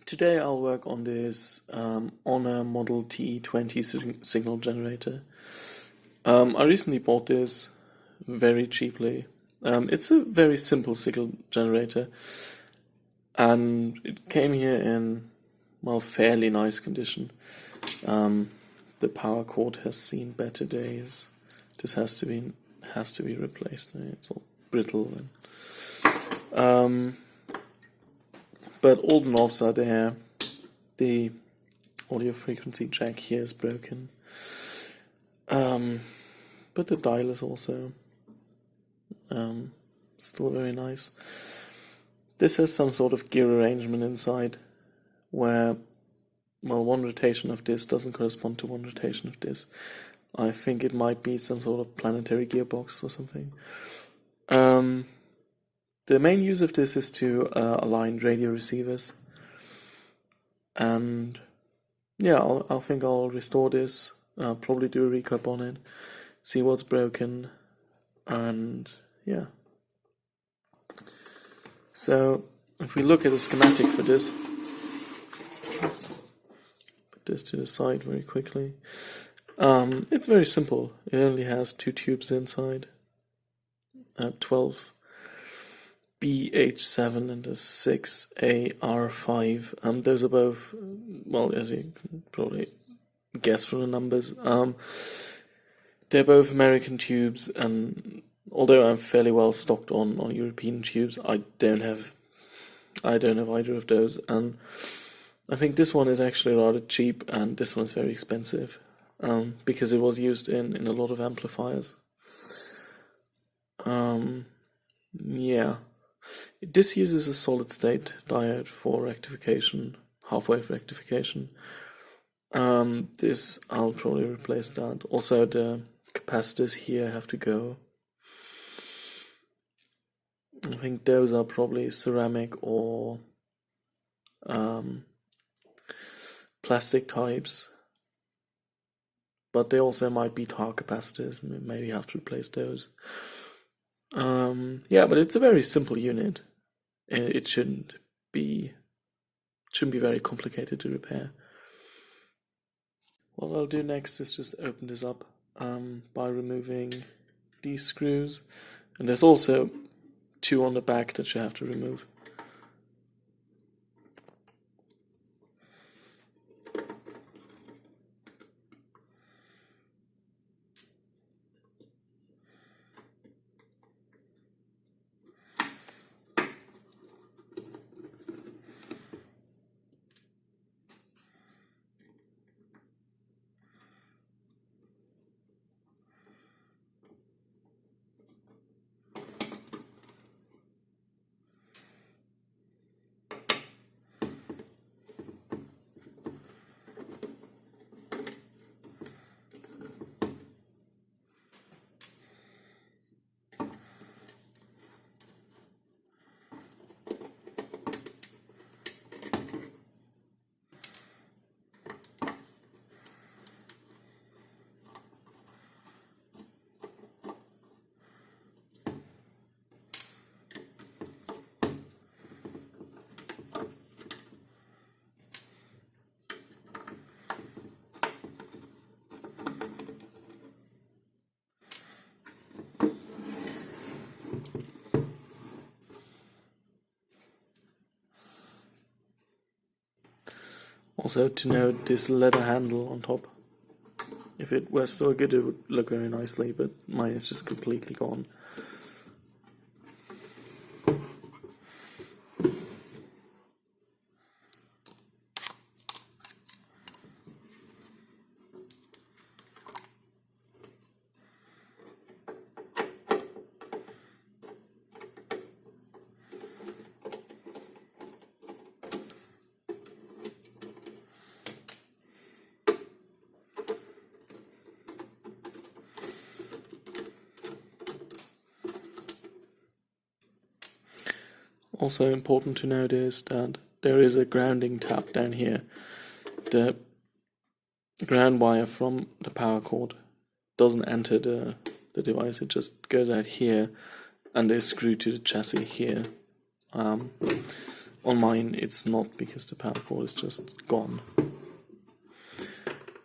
Today I'll work on this Honor Model TE-20 signal generator. I recently bought this very cheaply. It's a very simple signal generator, and it came here in, well, fairly nice condition. The power cord has seen better days. This has to be replaced. It's all brittle and but all the knobs are there. The audio frequency jack here is broken. But the dial is also still very nice. This has some sort of gear arrangement inside where, well, one rotation of this doesn't correspond to one rotation of this. I think it might be some sort of planetary gearbox or something. The main use of this is to align radio receivers, and yeah, I think I'll restore this, probably do a recap on it, see what's broken, and yeah. So if we look at the schematic for this, put this to the side very quickly. It's very simple. It only has two tubes inside, 12 BH7 and a 6AR5. Those are both, well, as you can probably guess from the numbers, they're both American tubes, and although I'm fairly well stocked on European tubes, I don't have either of those, and I think this one is actually rather cheap and this one is very expensive, because it was used in a lot of amplifiers. Yeah. This uses a solid state diode for rectification, half-wave rectification. This, I'll probably replace that. Also, the capacitors here have to go. I think those are probably ceramic or plastic types, but they also might be tar capacitors. Maybe have to replace those. Yeah, but it's a very simple unit. It shouldn't be very complicated to repair. What I'll do next is just open this up by removing these screws, and there's also two on the back that you have to remove. Also, to note this leather handle on top. If it were still good, it would look very nicely, but mine is just completely gone. Also important to note is that there is a grounding tab down here. The ground wire from the power cord doesn't enter the device, it just goes out here and is screwed to the chassis here. On on mine it's not, because the power cord is just gone.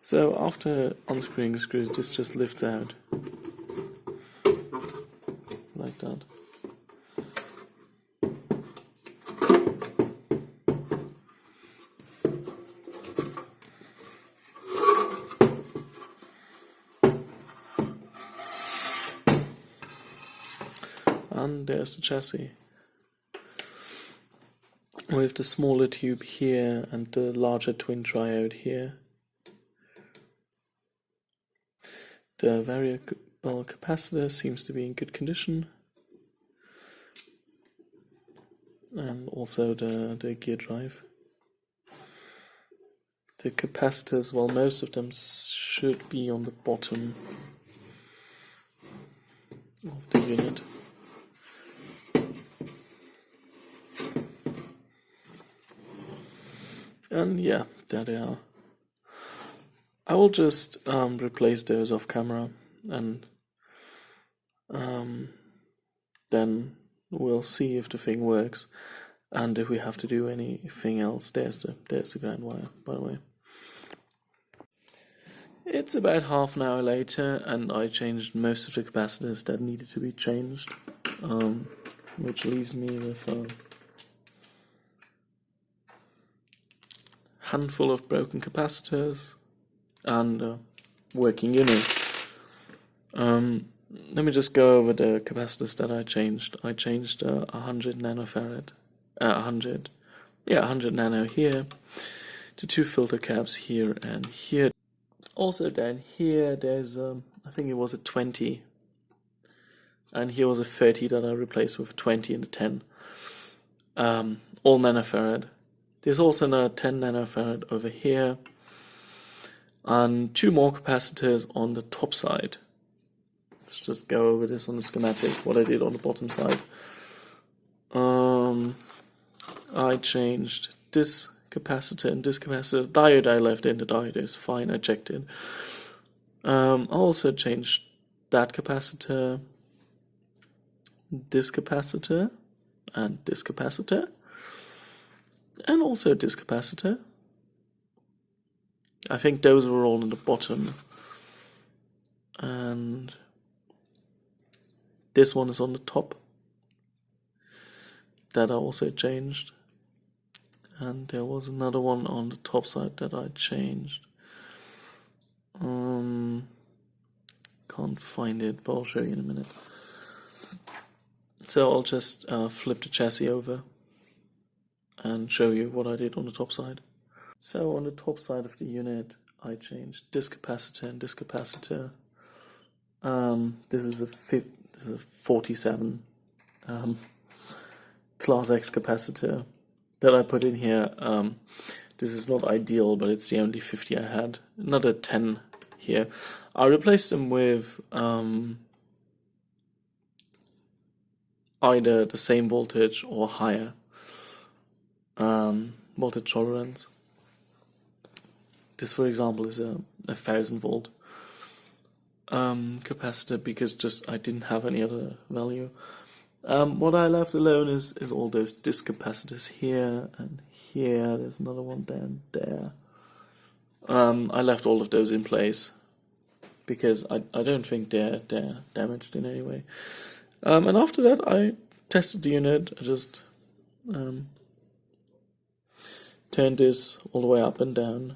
So after unscrewing the screws, this just lifts out like that. And there's the chassis, with the smaller tube here and the larger twin triode here. The variable capacitor seems to be in good condition, and also the gear drive. The capacitors, well, most of them should be on the bottom of the unit. And yeah, there they are. I will just replace those off camera, and then we'll see if the thing works, and if we have to do anything else. There's the ground wire, by the way. It's about half an hour later, and I changed most of the capacitors that needed to be changed, which leaves me with a handful of broken capacitors and a working unit. Let me just go over the capacitors that I changed. I changed 100 nanofarad, 100 nano here, the 2 filter caps here and here. Also down here there's I think it was a 20, and here was a 30 that I replaced with a 20 and a 10, all nanofarad. There's also another 10 nanofarad over here, and 2 more capacitors on the top side. Let's just go over this on the schematic, what I did on the bottom side. I changed this capacitor and this capacitor. The diode I left in, the diode is fine, I checked it. I also changed that capacitor, this capacitor, and this capacitor, and also this capacitor. I think those were all on the bottom, and this one is on the top, that I also changed, and there was another one on the top side that I changed. Can't find it, but I'll show you in a minute. So I'll just flip the chassis over and show you what I did on the top side. So on the top side of the unit, I changed this capacitor and this capacitor. This is a 47 Class X capacitor that I put in here. This is not ideal, but it's the only 50 I had. Another 10 here. I replaced them with either the same voltage or higher voltage tolerance. This, for example, is a 1000 volt capacitor, because just I didn't have any other value. What I left alone is all those disc capacitors here and here. There's another one down there. I left all of those in place because I don't think they're damaged in any way. And after that, I tested the unit. I just turned this all the way up and down.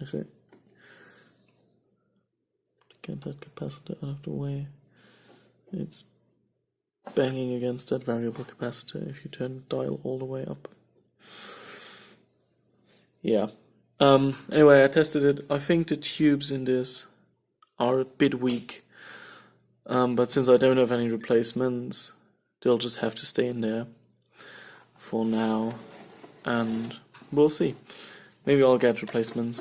Actually, get that capacitor out of the way. It's banging against that variable capacitor if you turn the dial all the way up. Yeah. Anyway, I tested it. I think the tubes in this are a bit weak, but since I don't have any replacements, they'll just have to stay in there for now, and we'll see. Maybe I'll get replacements,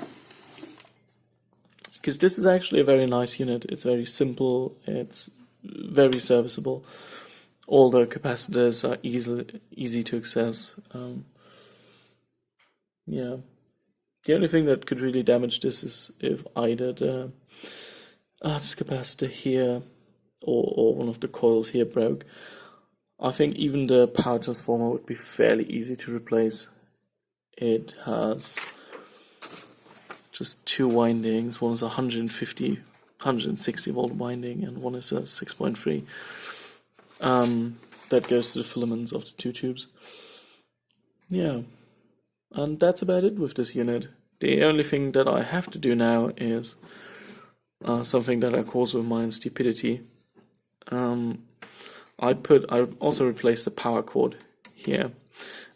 because this is actually a very nice unit. It's very simple, it's very serviceable. All the capacitors are easy to access. Yeah. The only thing that could really damage this is if either this capacitor here or one of the coils here broke. I think even the power transformer would be fairly easy to replace. It has just 2 windings. One is 160 volt winding, and one is a 6.3. That goes to the filaments of the 2 tubes. Yeah, and that's about it with this unit. The only thing that I have to do now is something that I cause with my stupidity. I also replaced the power cord here,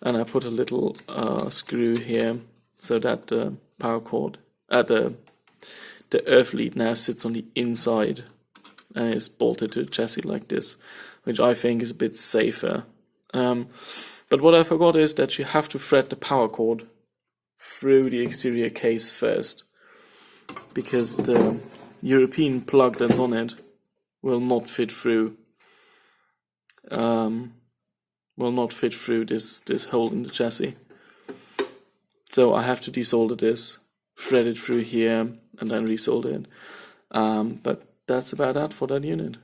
and I put a little screw here so that the power cord, the earth lead now sits on the inside and is bolted to the chassis like this, which I think is a bit safer. But what I forgot is that you have to thread the power cord through the exterior case first, because the European plug that's on it will not fit through. This hole in the chassis. So I have to desolder this, thread it through here, and then resolder it. But that's about that for that unit.